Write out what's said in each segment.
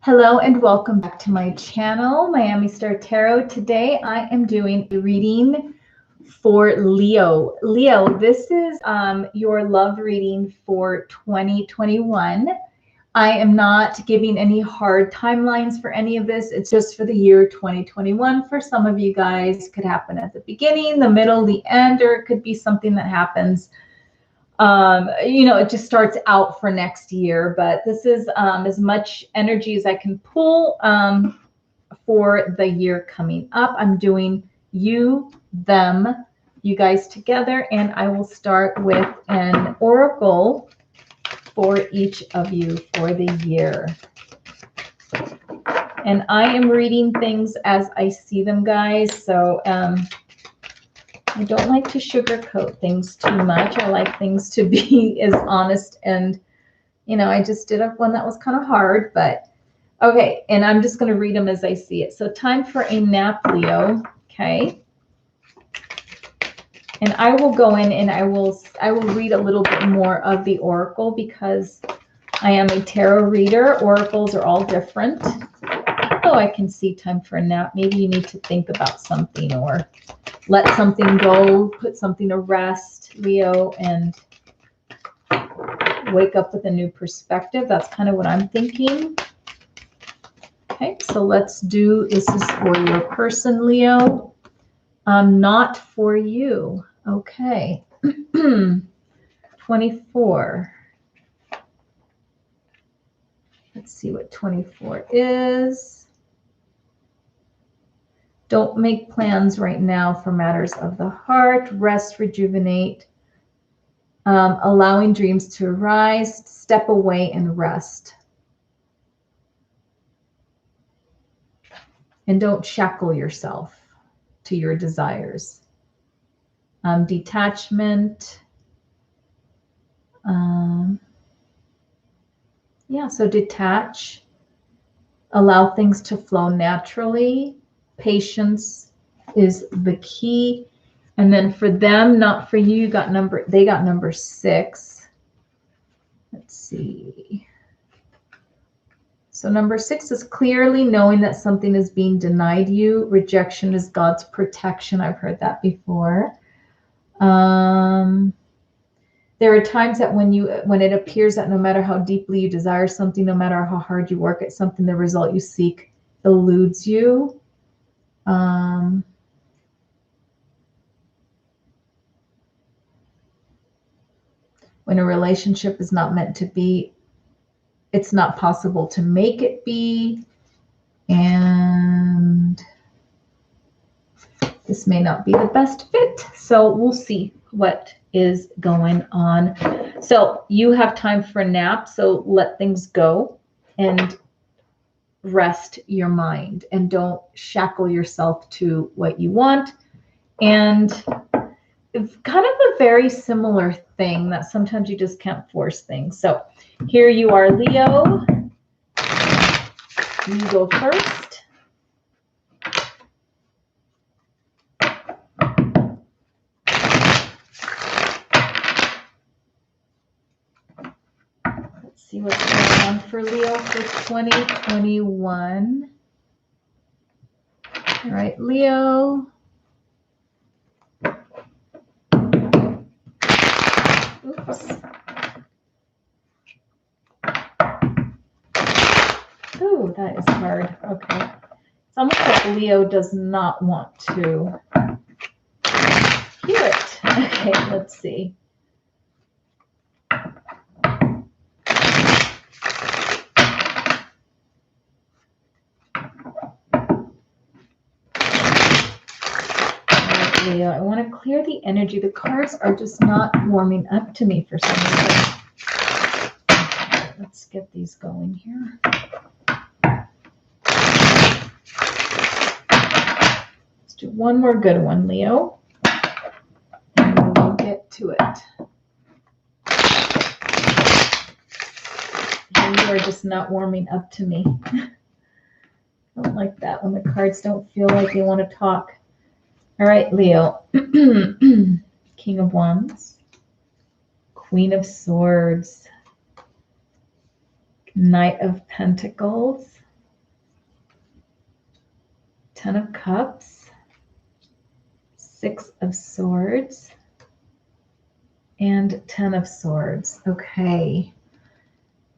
Hello and welcome back to my channel, Miami Star Tarot. Today I am doing a reading for Leo. Leo, this is your love reading for 2021. I am not giving any hard timelines for any of this. It's just for the year 2021. For some of you guys, it could happen at the beginning, the middle, the end, or it could be something that happens it just starts out for next year, but this is as much energy as I can pull for the year coming up. I'm doing you, them, you guys together, and I will start with an oracle for each of you for the year. And I am reading things as I see them, guys, so I don't like to sugarcoat things too much. I like things to be as honest and, I just did one that was kind of hard, but okay. And I'm just going to read them as I see it. So time for a nap, Leo. Okay. And I will go in and I will read a little bit more of the oracle because I am a tarot reader. Oracles are all different. Oh, I can see time for a nap. Maybe you need to think about something or let something go, put something to rest, Leo, and wake up with a new perspective. That's kind of what I'm thinking. Okay, so let's do, this is for your person, Leo. Not for you. Okay. 24. Let's see what 24 is. Don't make plans right now for matters of the heart. Rest, rejuvenate, allowing dreams to arise. Step away and rest. And don't shackle yourself to your desires. Detachment. So detach. Allow things to flow naturally. Patience is the key. And then for them, not for you, they got number 6. Let's see. So number 6 is clearly knowing that something is being denied you. Rejection is God's protection. I've heard that before. There are times that when it appears that no matter how deeply you desire something, no matter how hard you work at something, the result you seek eludes you. When a relationship is not meant to be, it's not possible to make it be. And this may not be the best fit. So we'll see what is going on. So you have time for a nap. So let things go and rest your mind and don't shackle yourself to what you want. And it's kind of a very similar thing that sometimes you just can't force things. So here you are, Leo. You go first. Let's see what's going on for Leo for 2021. All right, Leo. Oops. Oh, that is hard. Okay. It's almost like Leo does not want to hear it. Okay, let's see. Leo, I want to clear the energy. The cards are just not warming up to me for some reason. Let's get these going here. Let's do one more good one, Leo. And we'll get to it. You are just not warming up to me. I don't like that when the cards don't feel like they want to talk. All right, Leo. King of Wands, Queen of Swords, Knight of Pentacles, Ten of Cups, Six of Swords, and Ten of Swords. Okay.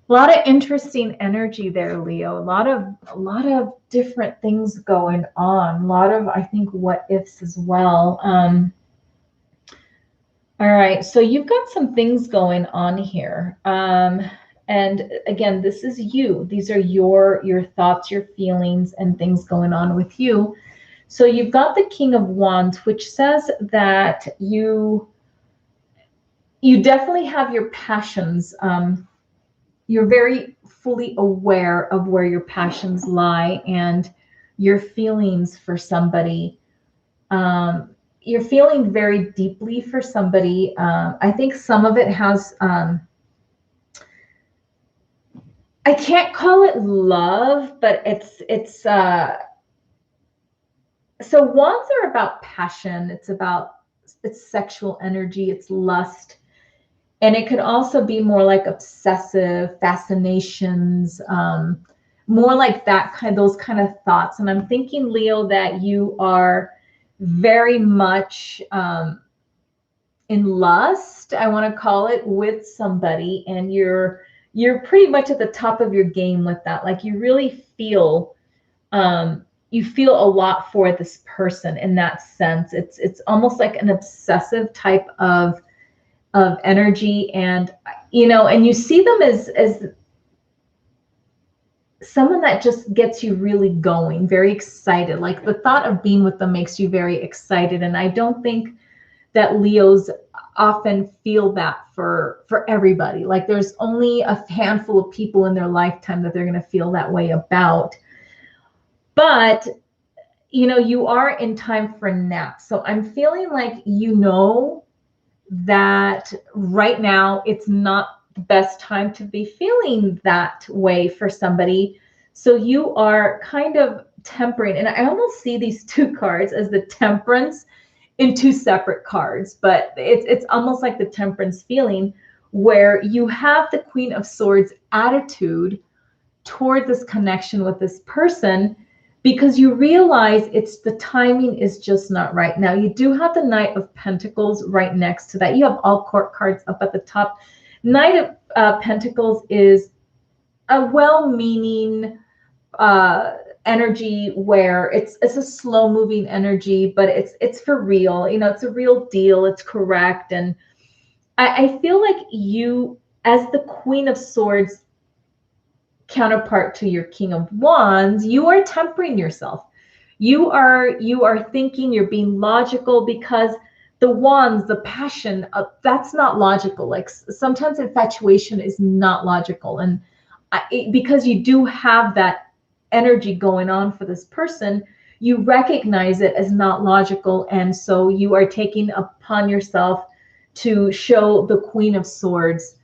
A lot of interesting energy there, Leo. A lot of different things going on. A lot of, I think, what ifs as well. All right, so you've got some things going on here. And again, this is you. These are your thoughts, your feelings, and things going on with you. So you've got the King of Wands, which says that you definitely have your passions. You're very fully aware of where your passions lie and your feelings for somebody. You're feeling very deeply for somebody. I think some of it has, I can't call it love, but it's so wands are about passion. It's sexual energy, it's lust. And it could also be more like obsessive fascinations, more like those kind of thoughts. And I'm thinking, Leo, that you are very much in lust, I want to call it, with somebody, and you're pretty much at the top of your game with that. Like you really feel you feel a lot for this person in that sense. It's almost like an obsessive type of energy, and and you see them as someone that just gets you really going, very excited. Like the thought of being with them makes you very excited. And I don't think that Leos often feel that for everybody. Like there's only a handful of people in their lifetime that they're going to feel that way about. But you are in time for naps. So I'm feeling like that right now it's not the best time to be feeling that way for somebody. So you are kind of tempering. And I almost see these two cards as the Temperance in two separate cards, but it's almost like the Temperance feeling where you have the Queen of Swords attitude toward this connection with this person, because you realize the timing is just not right. Now, you do have the Knight of Pentacles right next to that. You have all court cards up at the top. Knight of Pentacles is a well-meaning energy where it's a slow-moving energy, but it's for real. It's a real deal. It's correct. And I feel like you, as the Queen of Swords, counterpart to your King of Wands, you are tempering yourself. You are thinking, you're being logical, because the wands, the passion, that's not logical. Like sometimes infatuation is not logical. And because you do have that energy going on for this person, you recognize it as not logical. And so you are taking upon yourself to show the Queen of Swords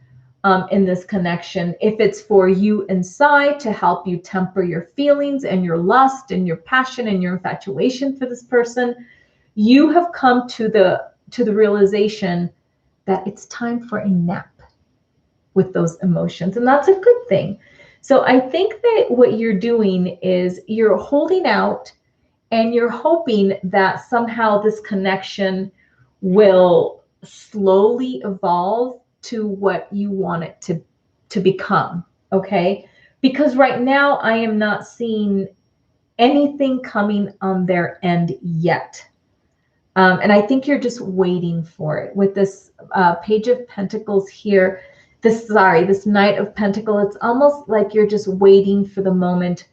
in this connection. If it's for you inside to help you temper your feelings and your lust and your passion and your infatuation for this person, you have come to the realization that it's time for a nap with those emotions. And that's a good thing. So I think that what you're doing is you're holding out and you're hoping that somehow this connection will slowly evolve to what you want it to become, okay? Because right now I am not seeing anything coming on their end yet. And I think you're just waiting for it. With this Page of Pentacles here, this Knight of Pentacles, it's almost like you're just waiting for the moment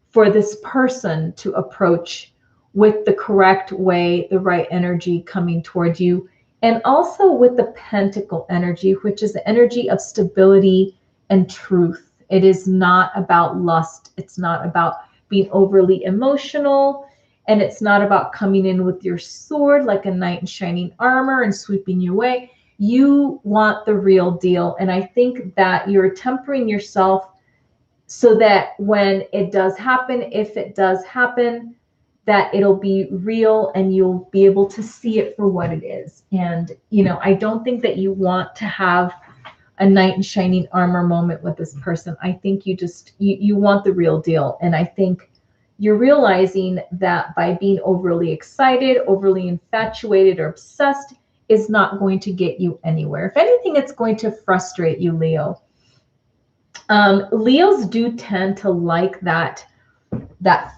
for this person to approach with the correct way, the right energy coming towards you. And also with the Pentacle energy, which is the energy of stability and truth. It is not about lust. It's not about being overly emotional. And it's not about coming in with your sword like a knight in shining armor and sweeping you away. You want the real deal. And I think that you're tempering yourself so that when it does happen, if it does happen, that it'll be real and you'll be able to see it for what it is. And, I don't think that you want to have a knight in shining armor moment with this person. I think you want the real deal. And I think you're realizing that by being overly excited, overly infatuated, or obsessed is not going to get you anywhere. If anything, it's going to frustrate you, Leo. Leos do tend to like that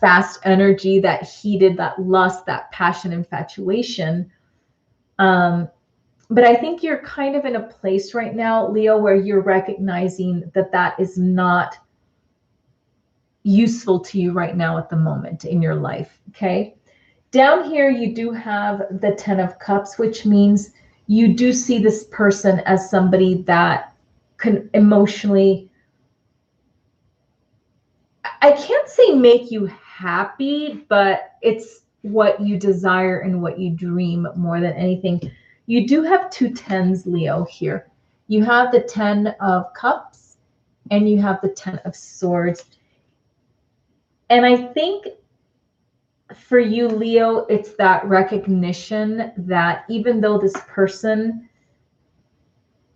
fast energy, that heated, that lust, that passion, infatuation. But I think you're kind of in a place right now, Leo, where you're recognizing that that is not useful to you right now at the moment in your life, okay? Down here, you do have the 10 of Cups, which means you do see this person as somebody that can emotionally, I can't say make you happy, but it's what you desire and what you dream more than anything. You do have two 10s, Leo, here. You have the 10 of Cups and you have the 10 of Swords. And I think for you, Leo, it's that recognition that even though this person,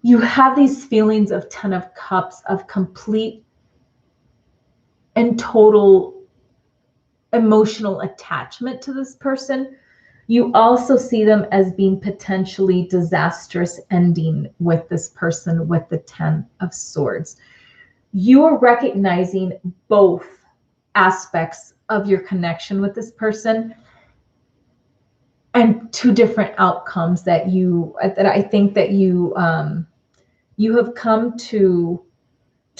you have these feelings of 10 of Cups, of complete and total emotional attachment to this person, you also see them as being potentially disastrous ending with this person with the 10 of Swords. You are recognizing both aspects of your connection with this person and two different outcomes that I think that you have come to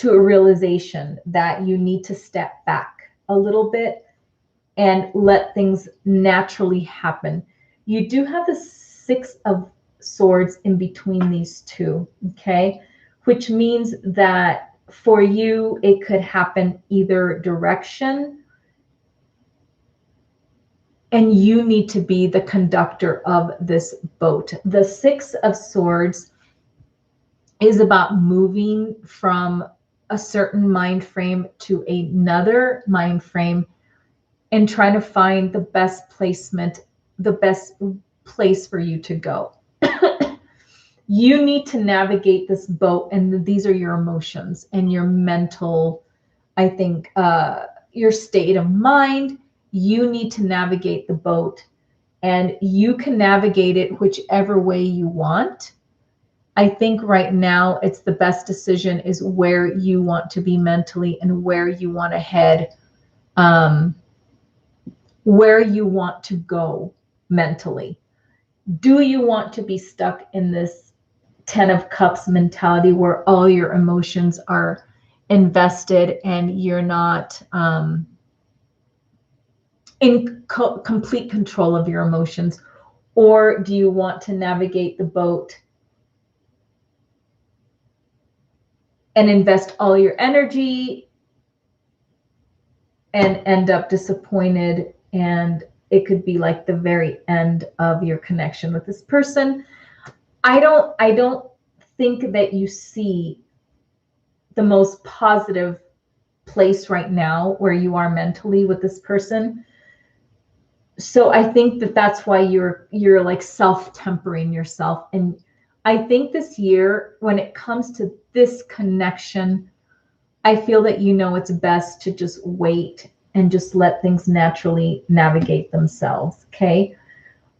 a realization that you need to step back a little bit and let things naturally happen. You do have the 6 of Swords in between these two, okay? Which means that for you, it could happen either direction, and you need to be the conductor of this boat. The 6 of Swords is about moving from a certain mind frame to another mind frame and trying to find the best placement, the best place for you to go. You need to navigate this boat, and these are your emotions and your mental, I think, your state of mind. You need to navigate the boat, and you can navigate it whichever way you want. I think right now it's the best decision is where you want to be mentally and where you want to head, where you want to go mentally. Do you want to be stuck in this 10 of Cups mentality where all your emotions are invested and you're not in complete control of your emotions? Or do you want to navigate the boat and invest all your energy and end up disappointed, and it could be like the very end of your connection with this person? I don't think that you see the most positive place right now where you are mentally with this person. So I think that that's why you're like self-tempering yourself. And I think this year, when it comes to this connection, I feel that it's best to just wait and just let things naturally navigate themselves, okay?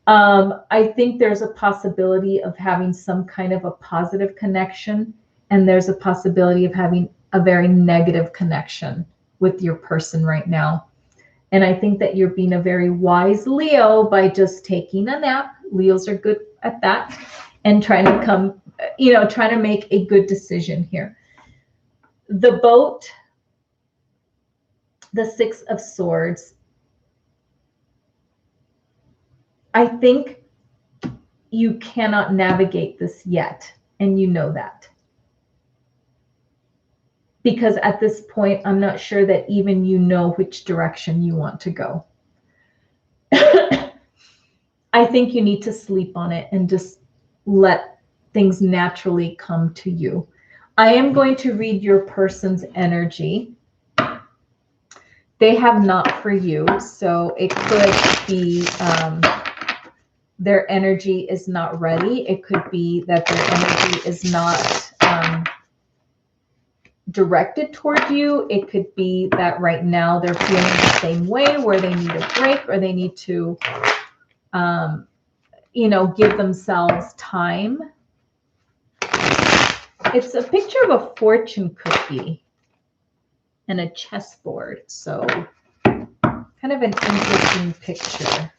I think there's a possibility of having some kind of a positive connection, and there's a possibility of having a very negative connection with your person right now. And I think that you're being a very wise Leo by just taking a nap. Leos are good at that, and trying to make a good decision here. The boat, the 6 of Swords, I think you cannot navigate this yet, and you know that. Because at this point, I'm not sure that even you know which direction you want to go. I think you need to sleep on it and just let things naturally come to you. I am going to read your person's energy. They have not for you, so it could be their energy is not ready. It could be that their energy is not directed toward you. It could be that right now they're feeling the same way, where they need a break, or they need to, you know, give themselves time. It's a picture of a fortune cookie and a chessboard. So kind of an interesting picture.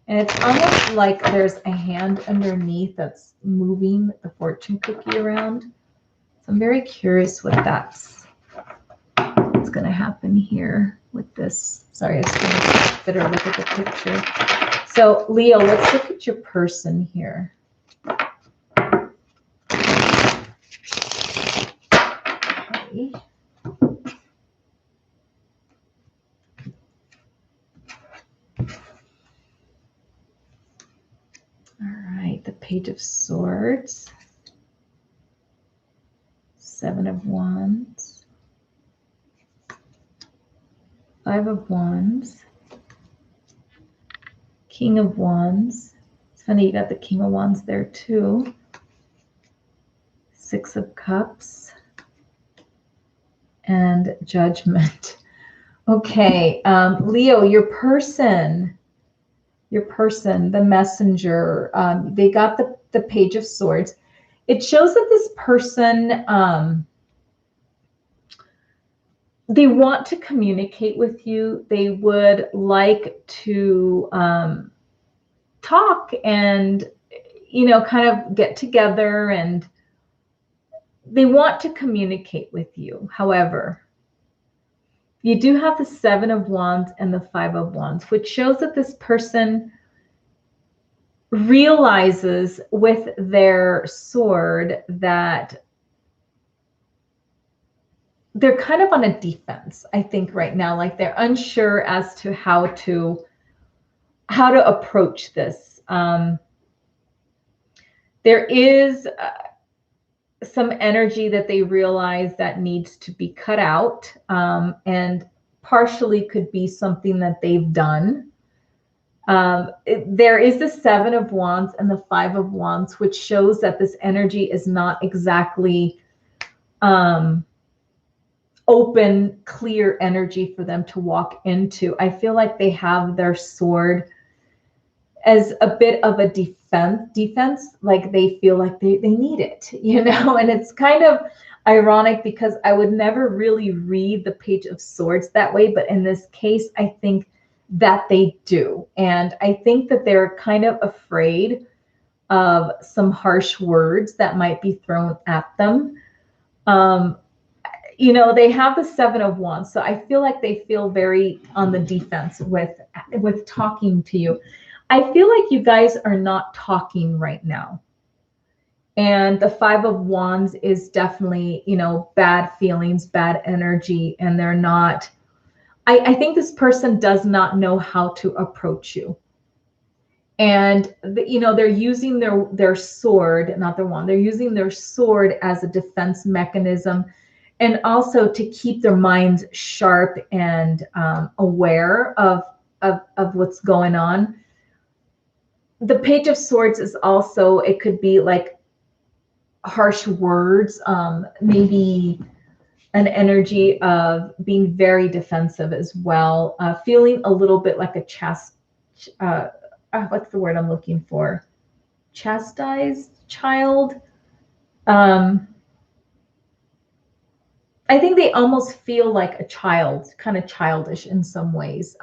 And it's almost like there's a hand underneath that's moving the fortune cookie around. So I'm very curious what's going to happen here with this. Sorry, I just want to better look at the picture. So Leo, let's look at your person here. Okay. The Page of Swords, Seven of Wands, Five of Wands, King of Wands. It's funny, you got the King of Wands there too. Six of Cups and Judgment. Okay, Leo, your person, the messenger, they got the Page of Swords. It shows that this person, they want to communicate with you. They would like to talk and, you know, kind of get together, and they want to communicate with you. However, you do have the Seven of Wands and the Five of Wands, which shows that this person realizes with their sword that they're kind of on a defense, I think, right now. Like they're unsure as to how to approach this. There is some energy that they realize that needs to be cut out, and partially could be something that they've done. There is the Seven of Wands and the Five of Wands, which shows that this energy is not exactly open, clear energy for them to walk into. I feel like they have their sword as a bit of a defense, like they feel like they need it, you know. And it's kind of ironic because I would never really read the Page of Swords that way, but in this case, I think that they do. And I think that they're kind of afraid of some harsh words that might be thrown at them. You know, they have the Seven of Wands, so I feel like they feel very on the defense with talking to you. I feel like you guys are not talking right now. And the Five of Wands is definitely, you know, bad feelings, bad energy, and they're not, I think this person does not know how to approach you. And, you know, they're using their sword, not their wand, they're using their sword as a defense mechanism, and also to keep their minds sharp and aware of what's going on. The Page of Swords is also, it could be like harsh words, maybe an energy of being very defensive as well, feeling a little bit like a what's the word I'm looking for? Chastised child. I think they almost feel like a child, kind of childish in some ways.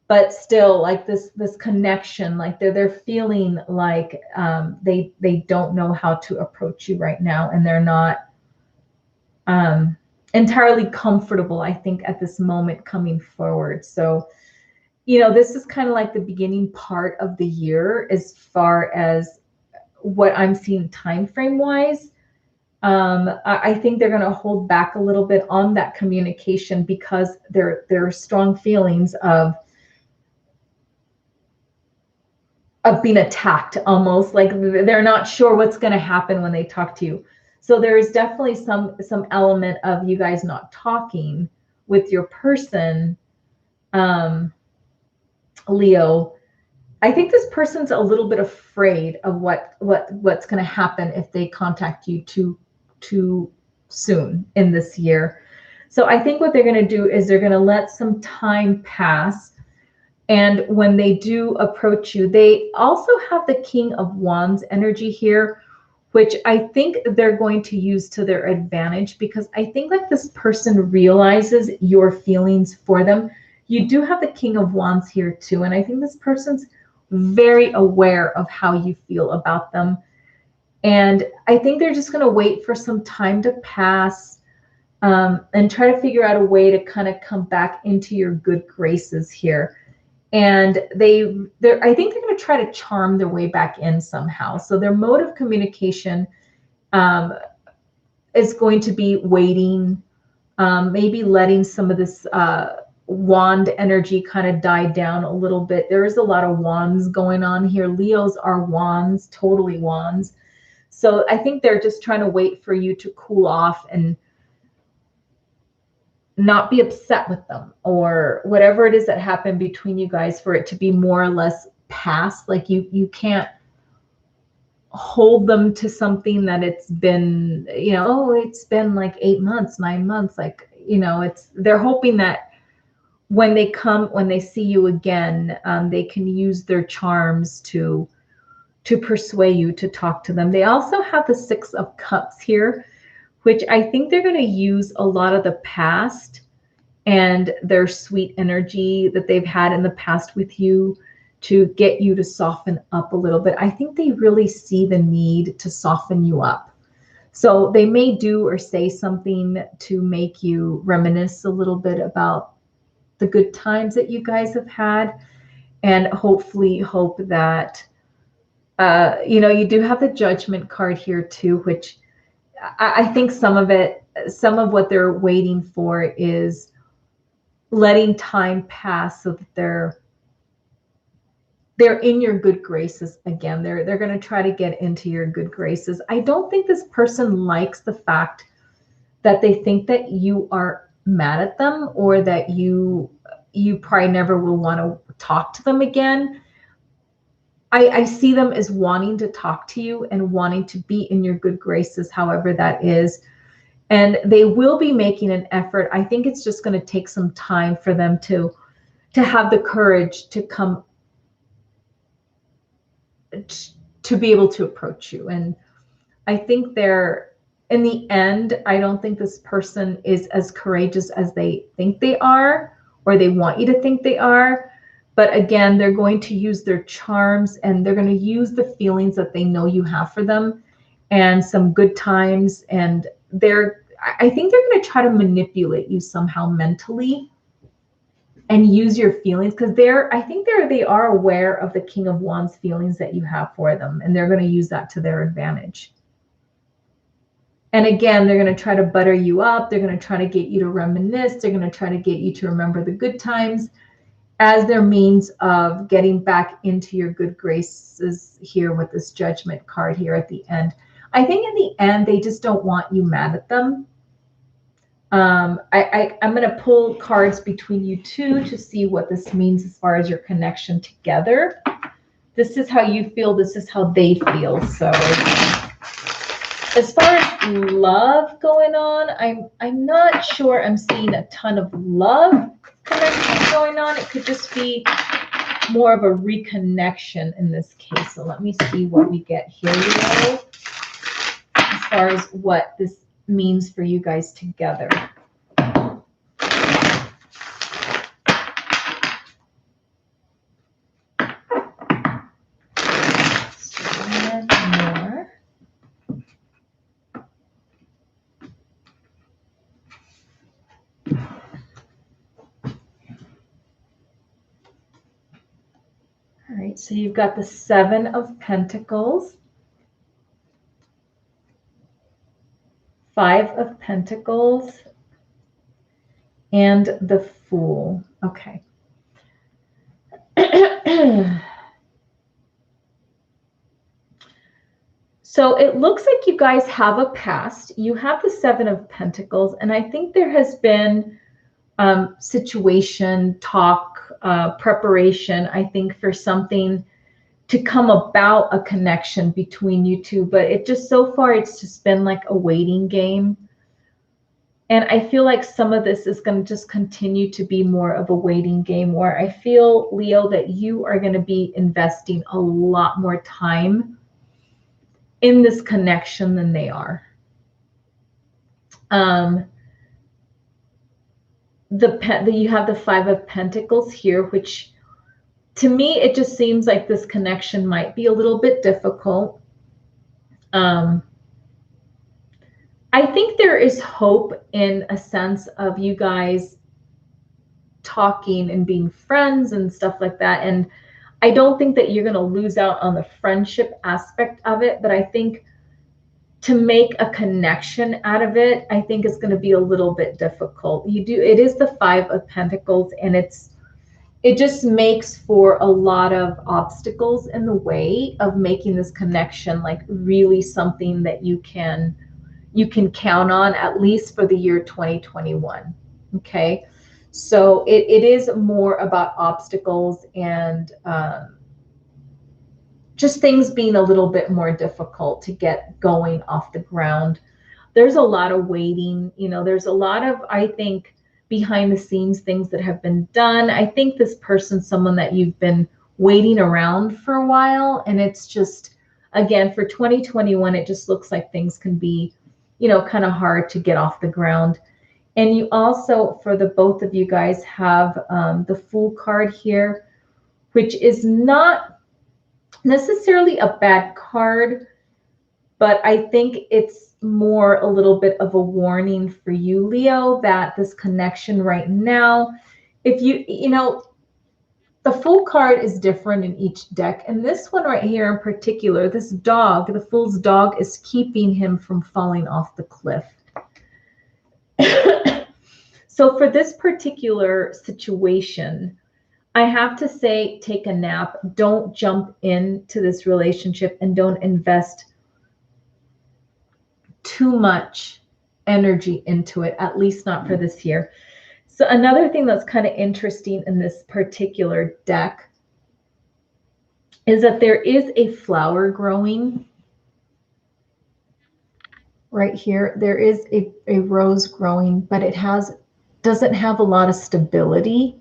But still, like this connection, like they're feeling like they don't know how to approach you right now, and they're not entirely comfortable, I think, at this moment coming forward. So, you know, this is kind of like the beginning part of the year as far as what I'm seeing time frame wise. I think they're going to hold back a little bit on that communication because there are strong feelings of being attacked, almost like they're not sure what's going to happen when they talk to you. So there is definitely some element of you guys not talking with your person, Leo, I think this person's a little bit afraid of what's going to happen if they contact you too soon in this year. So I think what they're going to do is they're going to let some time pass. And when they do approach you, they also have the King of Wands energy here, which I think they're going to use to their advantage, because I think that this person realizes your feelings for them. You do have the King of Wands here too. And I think this person's very aware of how you feel about them. And I think they're just going to wait for some time to pass, and try to figure out a way to kind of come back into your good graces here. And I think they're going to try to charm their way back in somehow. So their mode of communication is going to be waiting, maybe letting some of this wand energy kind of die down a little bit. There is a lot of wands going on here. Leos are wands, totally wands. So I think they're just trying to wait for you to cool off and not be upset with them, or whatever it is that happened between you guys, for it to be more or less past. Like you can't hold them to something that it's been, oh, it's been like 8 months, 9 months. Like, they're hoping that when they see you again, they can use their charms to persuade you to talk to them. They also have the Six of Cups here, which I think they're going to use a lot of the past and their sweet energy that they've had in the past with you to get you to soften up a little bit. I think they really see the need to soften you up. So they may do or say something to make you reminisce a little bit about the good times that you guys have had, and hopefully hope that, you do have the Judgment card here too, which I think some of what they're waiting for is letting time pass so that they're in your good graces again. They're going to try to get into your good graces. I don't think this person likes the fact that they think that you are mad at them, or that you probably never will want to talk to them again. I see them as wanting to talk to you and wanting to be in your good graces, however that is. And they will be making an effort. I think it's just going to take some time for them to have the courage to come to be able to approach you. And I think in the end, I don't think this person is as courageous as they think they are, or they want you to think they are. But again, they're going to use their charms, and they're going to use the feelings that they know you have for them and some good times. And I think they're going to try to manipulate you somehow mentally and use your feelings, because I think they are aware of the King of Wands feelings that you have for them, and they're going to use that to their advantage. And again, they're going to try to butter you up. They're going to try to get you to reminisce. They're going to try to get you to remember the good times as their means of getting back into your good graces here with this Judgment card here at the end. I think in the end, they just don't want you mad at them. I'm going to pull cards between you two to see what this means as far as your connection together. This is how you feel. This is how they feel. So as far as love going on, I'm not sure I'm seeing a ton of love connection going on. It could just be more of a reconnection in this case. So let me see what we get here, as far as what this means for you guys together. All right, so you've got the Seven of Pentacles, Five of Pentacles, and the Fool. Okay. So it looks like you guys have a past. You have the Seven of Pentacles, and I think there has been situation, talk, preparation, I think, for something to come about, a connection between you two. But it just, so far, it's just been like a waiting game. And I feel like some of this is going to just continue to be more of a waiting game, where I feel, Leo, that you are going to be investing a lot more time in this connection than they are. You have the Five of Pentacles here, which to me, it just seems like this connection might be a little bit difficult. I think there is hope in a sense of you guys talking and being friends and stuff like that. And I don't think that you're going to lose out on the friendship aspect of it, but I think to make a connection out of it, I think it's going to be a little bit difficult. It is the Five of Pentacles, and it just makes for a lot of obstacles in the way of making this connection like really something that you can count on, at least for the year 2021. Okay. So it is more about obstacles and just things being a little bit more difficult to get going off the ground. There's a lot of waiting, there's a lot of, I think, behind the scenes things that have been done. I think this person's someone that you've been waiting around for a while. And it's just, again, for 2021, it just looks like things can be, kind of hard to get off the ground. And you also, for the both of you guys, have the Fool card here, which is not necessarily a bad card, but I think it's more a little bit of a warning for you, Leo, that this connection right now, if the Fool card is different in each deck. And this one right here in particular, this dog, the Fool's dog, is keeping him from falling off the cliff. So for this particular situation, I have to say, take a nap. Don't jump into this relationship and don't invest too much energy into it, at least not for this year. So another thing that's kind of interesting in this particular deck is that there is a flower growing right here. There is a rose growing, but it doesn't have a lot of stability.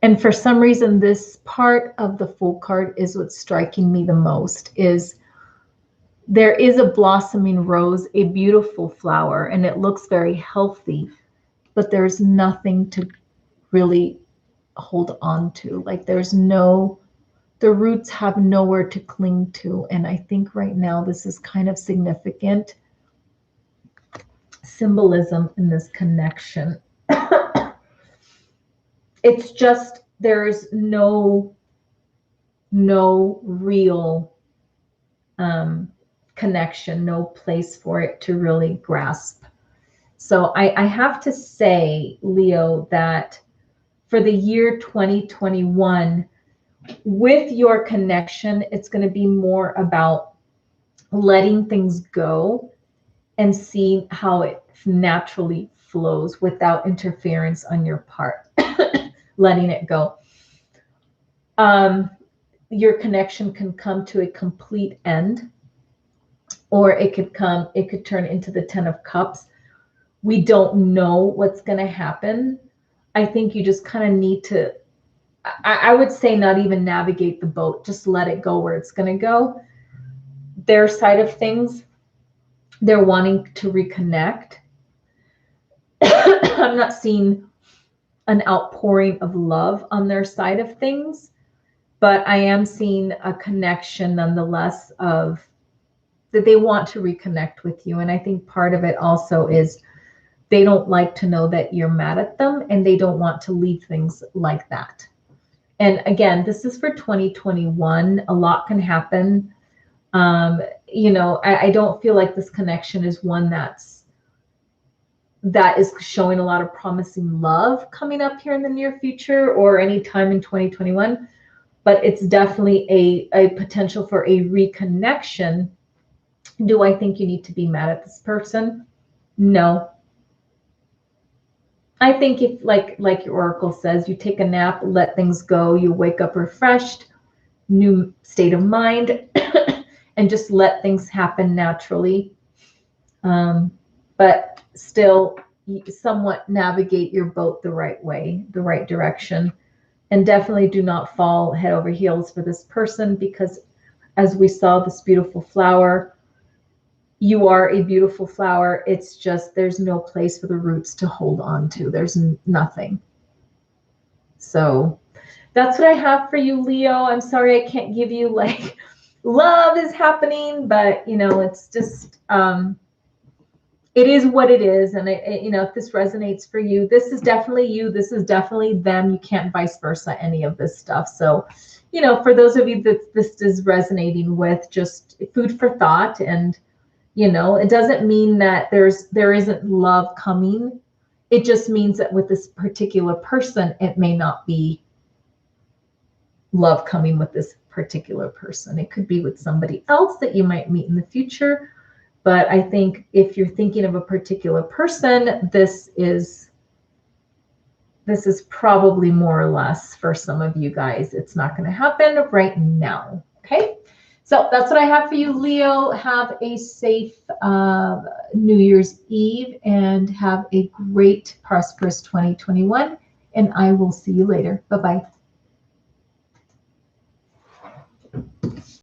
And for some reason, this part of the Fool card is what's striking me the most, is there is a blossoming rose, a beautiful flower, and it looks very healthy, but there's nothing to really hold on to. Like the roots have nowhere to cling to. And I think right now this is kind of significant symbolism in this connection. It's just, there's no real connection, no place for it to really grasp. So I have to say, Leo, that for the year 2021, with your connection, it's going to be more about letting things go and seeing how it naturally flows without interference on your part. Letting it go. Your connection can come to a complete end, or it could turn into the Ten of Cups. We don't know what's going to happen. I think you just kind of need to, I would say, not even navigate the boat, just let it go where it's going to go. Their side of things, they're wanting to reconnect. I'm not seeing an outpouring of love on their side of things, but I am seeing a connection nonetheless of that they want to reconnect with you. And I think part of it also is they don't like to know that you're mad at them, and they don't want to leave things like that. And again, this is for 2021. A lot can happen. I don't feel like this connection is one that is showing a lot of promising love coming up here in the near future or any time in 2021, but it's definitely a potential for a reconnection. Do I think you need to be mad at this person? No. I think if like your oracle says, you take a nap, let things go, you wake up refreshed, new state of mind, and just let things happen naturally. But still somewhat navigate your boat the right way, the right direction. And definitely do not fall head over heels for this person, because as we saw this beautiful flower, you are a beautiful flower. It's just there's no place for the roots to hold on to. There's nothing. So that's what I have for you, Leo. I'm sorry I can't give you like love is happening, but you know, it's just it is what it is. And you know, if this resonates for you, this is definitely you. This is definitely them. You can't vice versa any of this stuff. So, you know, for those of you that this is resonating with, just food for thought. And, you know, it doesn't mean that there isn't love coming. It just means that with this particular person, it may not be love coming with this particular person. It could be with somebody else that you might meet in the future. But I think if you're thinking of a particular person, this is probably more or less for some of you guys. It's not going to happen right now. Okay. So that's what I have for you, Leo. Have a safe New Year's Eve and have a great, prosperous 2021. And I will see you later. Bye-bye.